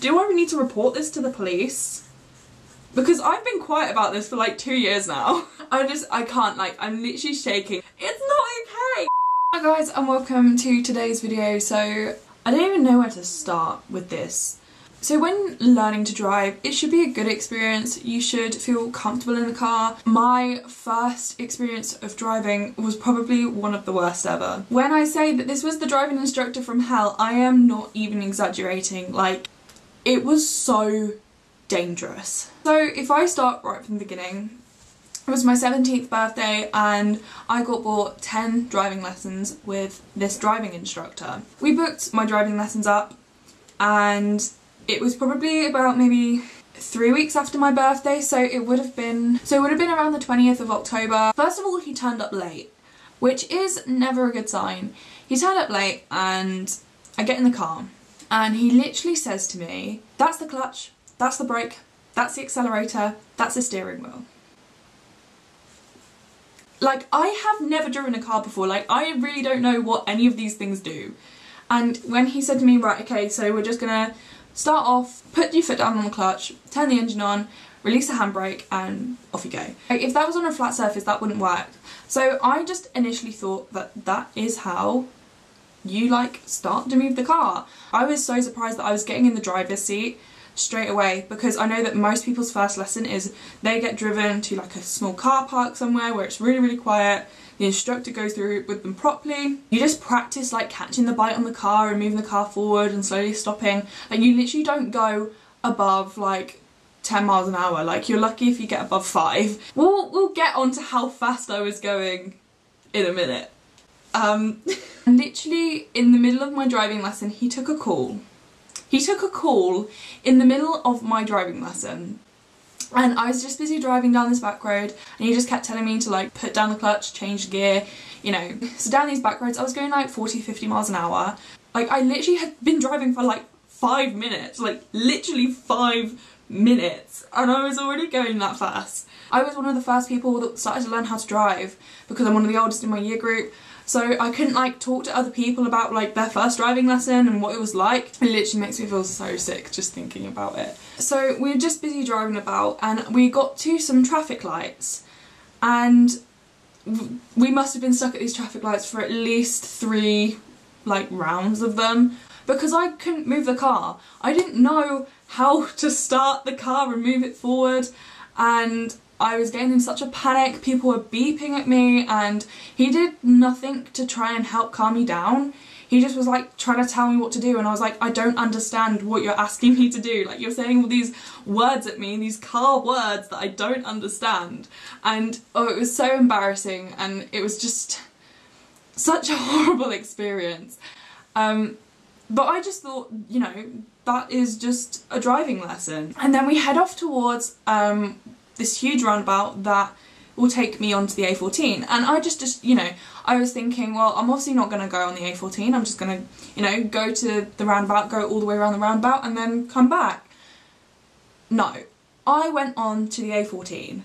do I need to report this to the police? Because I've been quiet about this for like 2 years now. I can't, like, I'm literally shaking. It's not okay. Hi guys, and welcome to today's video. So I don't even know where to start with this. So when learning to drive, it should be a good experience. You should feel comfortable in the car. My first experience of driving was probably one of the worst ever. When I say that this was the driving instructor from hell, I am not even exaggerating. Like, it was so dangerous. So if I start right from the beginning, it was my 17th birthday and I got bought 10 driving lessons with this driving instructor. We booked my driving lessons up and it was probably about maybe 3 weeks after my birthday, so it would have been around the 20th of October. First of all, he turned up late, which is never a good sign. He turned up late and I get in the car and he literally says to me, "That's the clutch, that's the brake, that's the accelerator, that's the steering wheel." Like, I have never driven a car before, like I really don't know what any of these things do. And when he said to me, "Right, okay, so we're just gonna start off, put your foot down on the clutch, turn the engine on, release the handbrake and off you go." Like, if that was on a flat surface, that wouldn't work. So I just initially thought that that is how you like start to move the car. I was so surprised that I was getting in the driver's seat straight away, because I know that most people's first lesson is they get driven to like a small car park somewhere where it's really, really quiet. The instructor goes through it with them properly. You just practice like catching the bite on the car and moving the car forward and slowly stopping. Like, you literally don't go above like 10 miles an hour. Like, you're lucky if you get above 5. We'll get on to how fast I was going in a minute. Literally in the middle of my driving lesson, he took a call. He took a call in the middle of my driving lesson. And I was just busy driving down this back road and he just kept telling me to like put down the clutch, change gear, you know. So down these back roads I was going like 40-50 miles an hour. Like, I literally had been driving for like 5 minutes, like literally 5 minutes, and I was already going that fast. I was one of the first people that started to learn how to drive because I'm one of the oldest in my year group. So I couldn't like talk to other people about like their first driving lesson and what it was like. It literally makes me feel so sick just thinking about it. So we were just busy driving about and we got to some traffic lights and we must have been stuck at these traffic lights for at least 3 like rounds of them because I couldn't move the car. I didn't know how to start the car and move it forward, and I was getting in such a panic. People were beeping at me and he did nothing to try and help calm me down. He just was like trying to tell me what to do and I was like, I don't understand what you're asking me to do. Like, you're saying all these words at me, these car words that I don't understand. And oh, it was so embarrassing and it was just such a horrible experience. But I just thought, you know, that is just a driving lesson. And then we head off towards this huge roundabout that will take me onto the A14, and I just you know, I was thinking, well, I'm obviously not going to go on the A14, I'm just going to, you know, go to the roundabout, go all the way around the roundabout and then come back. No, I went on to the A14,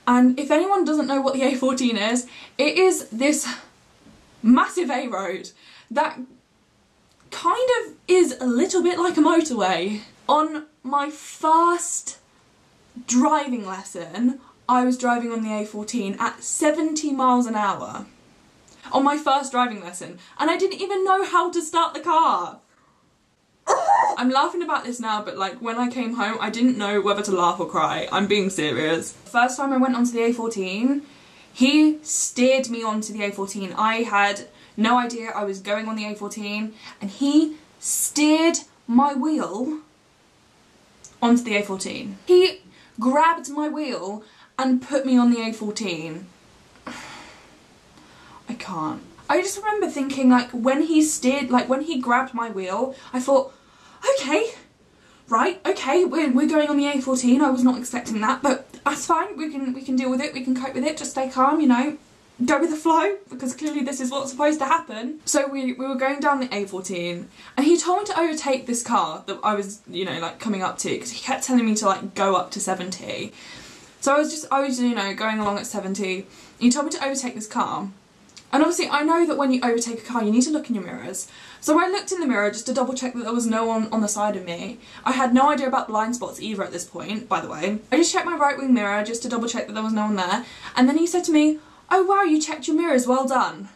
and if anyone doesn't know what the A14 is, it is this massive A road that kind of is a little bit like a motorway. On my first driving lesson, I was driving on the A14 at 70 miles an hour on my first driving lesson, and I didn't even know how to start the car. I'm laughing about this now, but like when I came home I didn't know whether to laugh or cry. I'm being serious. First time I went onto the A14, he steered me onto the A14. I had no idea I was going on the A14 and he steered my wheel onto the A14. He grabbed my wheel and put me on the A14. I can't. I just remember thinking, like, when he steered, like when he grabbed my wheel, I thought, okay, right, okay, we're going on the A14. I was not expecting that, but that's fine. We can deal with it. We can cope with it. Just stay calm, you know. Go with the flow, because clearly this is what's supposed to happen. So we were going down the A14 and he told me to overtake this car that I was, you know, like coming up to, because he kept telling me to like go up to 70. So I was you know, going along at 70. He told me to overtake this car And obviously I know that when you overtake a car you need to look in your mirrors. So I looked in the mirror just to double check that there was no one on the side of me. I had no idea about blind spots either at this point, by the way. I just checked my right wing mirror just to double check that there was no one there. And then he said to me, "Oh wow, you checked your mirrors, well done."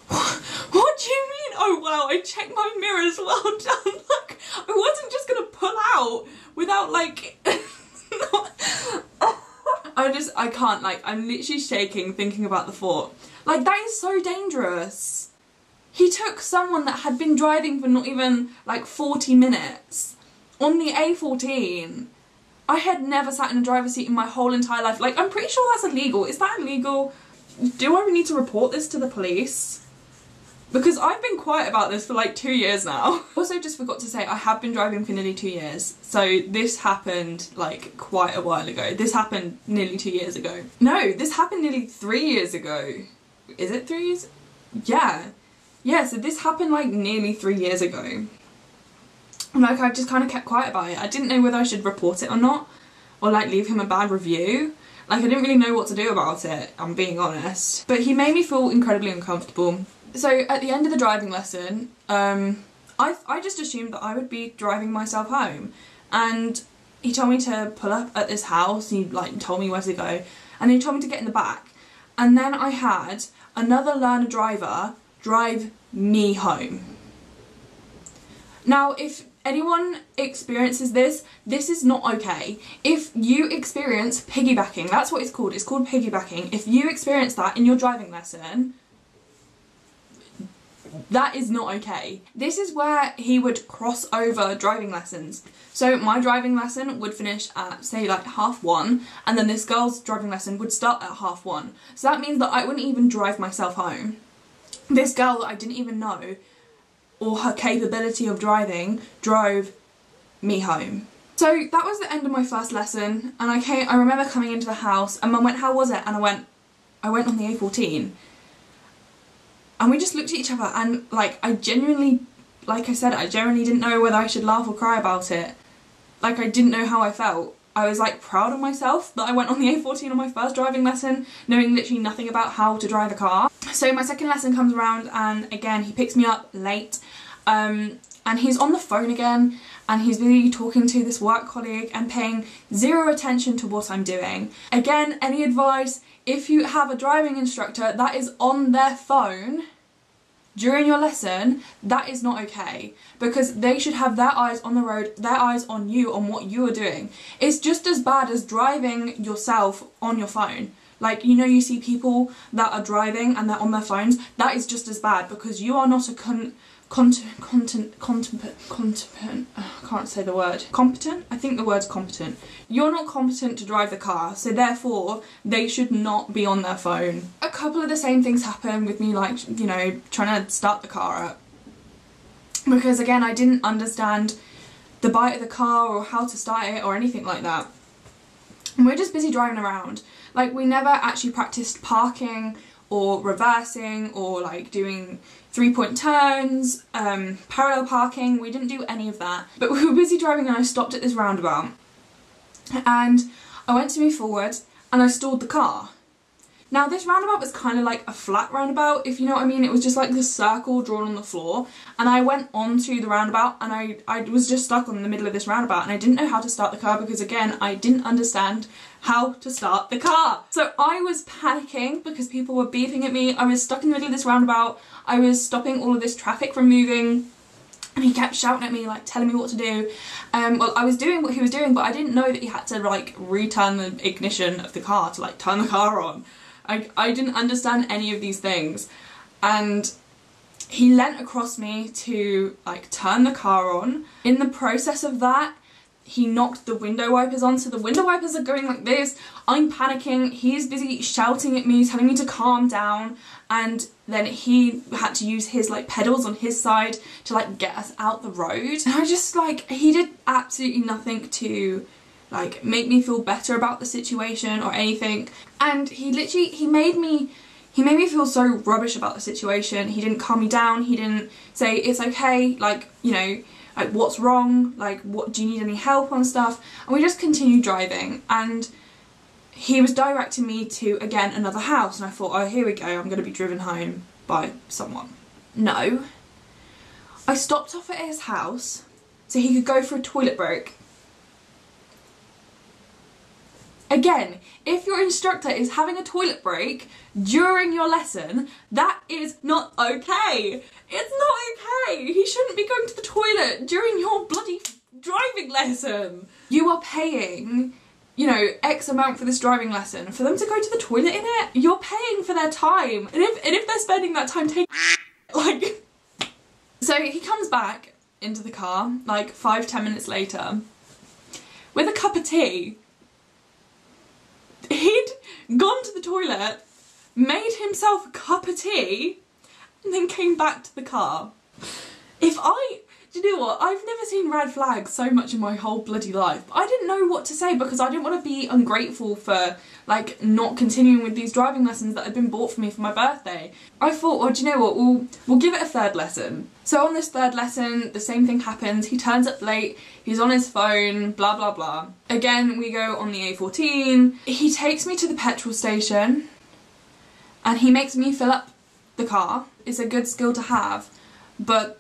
What do you mean, oh wow, I checked my mirrors, well done? Like, I wasn't just gonna pull out without like... I can't, like, I'm literally shaking thinking about the thought. Like, that is so dangerous. He took someone that had been driving for not even, like, 40 minutes on the A14. I had never sat in a driver's seat in my whole entire life. Like, I'm pretty sure that's illegal. Is that illegal? Do I need to report this to the police? Because I've been quiet about this for like 2 years now. Also just forgot to say I have been driving for nearly 2 years. So this happened like quite a while ago. This happened nearly 2 years ago. No, this happened nearly 3 years ago. Is it 3 years? Yeah. Yeah, so this happened like nearly 3 years ago. And like I just kind of kept quiet about it. I didn't know whether I should report it or not. Or like leave him a bad review. Like I didn't really know what to do about it, I'm being honest. But he made me feel incredibly uncomfortable. So at the end of the driving lesson, I just assumed that I would be driving myself home, and he told me to pull up at this house. He like told me where to go, and he told me to get in the back, and then I had another learner driver drive me home. Now if anyone experiences this, this is not okay. If you experience piggybacking, that's what it's called piggybacking. If you experience that in your driving lesson, that is not okay. This is where he would cross over driving lessons. So my driving lesson would finish at say like 1:30, and then this girl's driving lesson would start at 1:30. So that means that I wouldn't even drive myself home. This girl that I didn't even know, or her capability of driving, drove me home. So that was the end of my first lesson, and I remember coming into the house and Mum went, "How was it?" And I went on the A14. And we just looked at each other, and like I genuinely didn't know whether I should laugh or cry about it. Like I didn't know how I felt. I was like proud of myself that I went on the A14 on my first driving lesson, knowing literally nothing about how to drive a car. So my second lesson comes around, and again he picks me up late, and he's on the phone again, and he's busy talking to this work colleague and paying zero attention to what I'm doing. Again, any advice? If you have a driving instructor that is on their phone during your lesson, that is not okay, because they should have their eyes on the road, their eyes on you, on what you are doing. It's just as bad as driving yourself on your phone. Like, you know, you see people that are driving and they're on their phones, that is just as bad, because you are not a competent, I can't say the word. Competent? I think the word's competent. You're not competent to drive the car, so therefore they should not be on their phone. A couple of the same things happen with me, like, you know, trying to start the car up. Because again, I didn't understand the bite of the car or how to start it or anything like that. And we're just busy driving around. Like, we never actually practiced parking or reversing or like doing 3-point turns, parallel parking. We didn't do any of that. But we were busy driving, and I stopped at this roundabout, and I went to move forward and I stalled the car. Now this roundabout was kind of like a flat roundabout, if you know what I mean. It was just like this circle drawn on the floor, and I went onto the roundabout, and I was just stuck on the middle of this roundabout, and I didn't know how to start the car because again I didn't understand how to start the car. So I was panicking because people were beeping at me. I was stuck in the middle of this roundabout. I was stopping all of this traffic from moving, and he kept shouting at me, like telling me what to do. Well, I was doing what he was doing, but I didn't know that he had to like return the ignition of the car to like turn the car on. I didn't understand any of these things, and he leant across me to like turn the car on. In the process of that, he knocked the window wipers on, so the window wipers are going like this. I'm panicking, he's busy shouting at me, telling me to calm down, and then he had to use his like pedals on his side to like get us out the road. And I just like, he did absolutely nothing to like make me feel better about the situation or anything. And he made me feel so rubbish about the situation. He didn't calm me down, he didn't say it's okay, like, you know, like what's wrong, like what do you need any help on stuff. And we just continued driving, and he was directing me to, again, another house, and I thought, oh, here we go, I'm going to be driven home by someone. No. I stopped off at his house so he could go for a toilet break. Again, if your instructor is having a toilet break during your lesson, that is not okay. It's not okay. He shouldn't be going to the toilet during your bloody driving lesson. You are paying, you know, X amount for this driving lesson. For them to go to the toilet in it, you're paying for their time. And if they're spending that time taking like... So he comes back into the car, like 5-10 minutes later, with a cup of tea. He'd gone to the toilet, made himself a cup of tea, and then came back to the car. Do you know what? I've never seen red flags so much in my whole bloody life. But I didn't know what to say because I didn't want to be ungrateful for, like, not continuing with these driving lessons that had been bought for me for my birthday. I thought, well, do you know what? We'll give it a third lesson. So on this third lesson, the same thing happens. He turns up late, he's on his phone, blah, blah, blah. Again, we go on the A14. He takes me to the petrol station and he makes me fill up the car. It's a good skill to have, but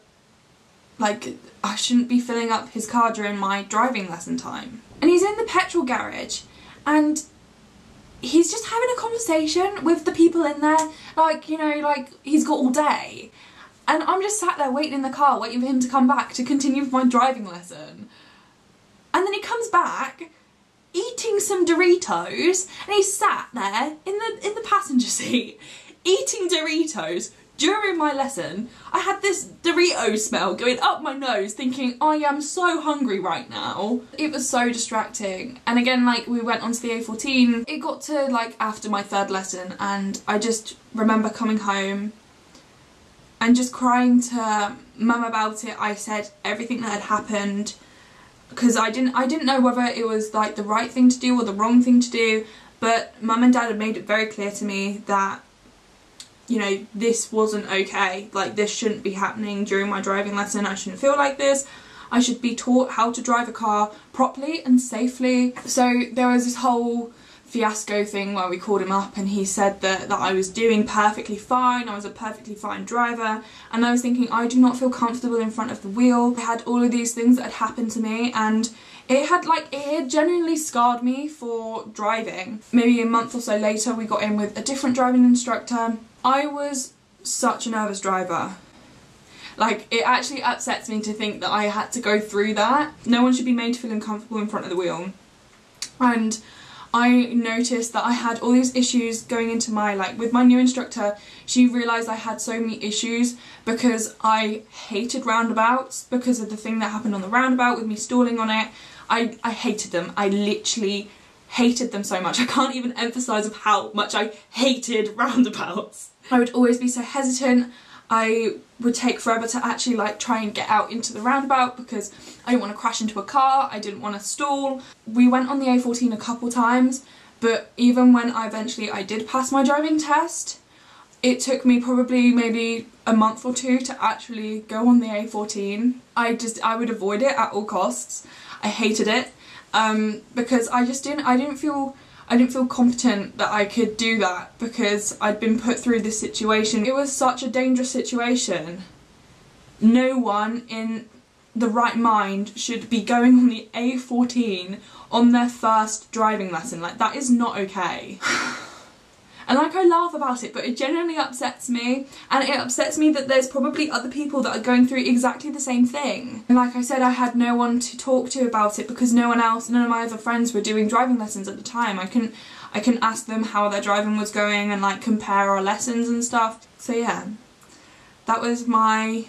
like, I shouldn't be filling up his car during my driving lesson time. And he's in the petrol garage and he's just having a conversation with the people in there, like, you know, like he's got all day. And I'm just sat there waiting in the car, waiting for him to come back to continue with my driving lesson. And then he comes back eating some Doritos and he's sat there in the passenger seat eating Doritos. During my lesson, I had this Dorito smell going up my nose thinking, I am so hungry right now. It was so distracting. And again, like, we went onto the A14. It got to, like, after my third lesson and I just remember coming home and just crying to Mum about it. I said everything that had happened because I didn't know whether it was, like, the right thing to do or the wrong thing to do, but Mum and Dad had made it very clear to me that, you know, this wasn't okay. Like, this shouldn't be happening during my driving lesson. I shouldn't feel like this. I should be taught how to drive a car properly and safely. So there was this whole fiasco thing where we called him up and he said that I was doing perfectly fine. I was a perfectly fine driver. And I was thinking, I do not feel comfortable in front of the wheel. I had all of these things that had happened to me and it had genuinely scarred me for driving. Maybe a month or so later we got in with a different driving instructor. I was such a nervous driver. Like, it actually upsets me to think that I had to go through that. No one should be made to feel uncomfortable in front of the wheel. And I noticed that I had all these issues going into my, like, with my new instructor, she realised I had so many issues because I hated roundabouts because of the thing that happened on the roundabout with me stalling on it. I hated them. I literally hated them so much. I can't even emphasise of how much I hated roundabouts. I would always be so hesitant. I would take forever to actually, like, try and get out into the roundabout because I didn't want to crash into a car, I didn't want to stall. We went on the A14 a couple times, but even when I did pass my driving test, it took me probably maybe a month or two to actually go on the A14. I would avoid it at all costs. I hated it. Because I didn't feel competent that I could do that because I'd been put through this situation. It was such a dangerous situation. No one in the right mind should be going on the A14 on their first driving lesson. Like, that is not okay. And like, I laugh about it, but it genuinely upsets me, and it upsets me that there's probably other people that are going through exactly the same thing. And like I said, I had no one to talk to about it because none of my other friends were doing driving lessons at the time. I couldn't ask them how their driving was going and, like, compare our lessons and stuff. So yeah, that was my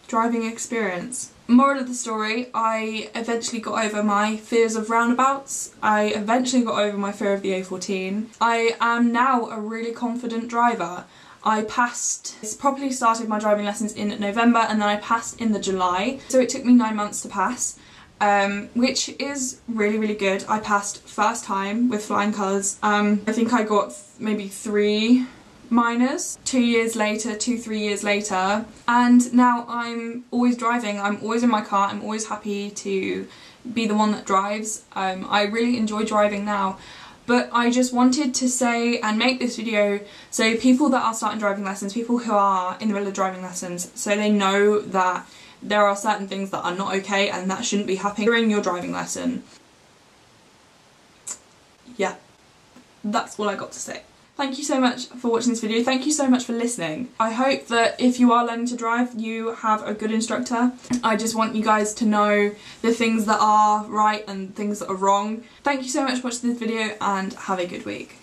driving experience. Moral of the story, I eventually got over my fears of roundabouts. I eventually got over my fear of the A14. I am now a really confident driver. I properly started my driving lessons in November and then I passed in the July. So it took me 9 months to pass, which is really, really good. I passed first time with flying colours. I think I got maybe 3 minors 2 years later, 2-3 years later, and now I'm always driving. I'm always in my car. I'm always happy to be the one that drives. I really enjoy driving now, But I just wanted to say and make this video so people that are starting driving lessons, people who are in the middle of driving lessons, so they know that there are certain things that are not okay and that shouldn't be happening during your driving lesson. Yeah, that's all I got to say. Thank you so much for watching this video. Thank you so much for listening. I hope that if you are learning to drive, you have a good instructor. I just want you guys to know the things that are right and things that are wrong. Thank you so much for watching this video and have a good week.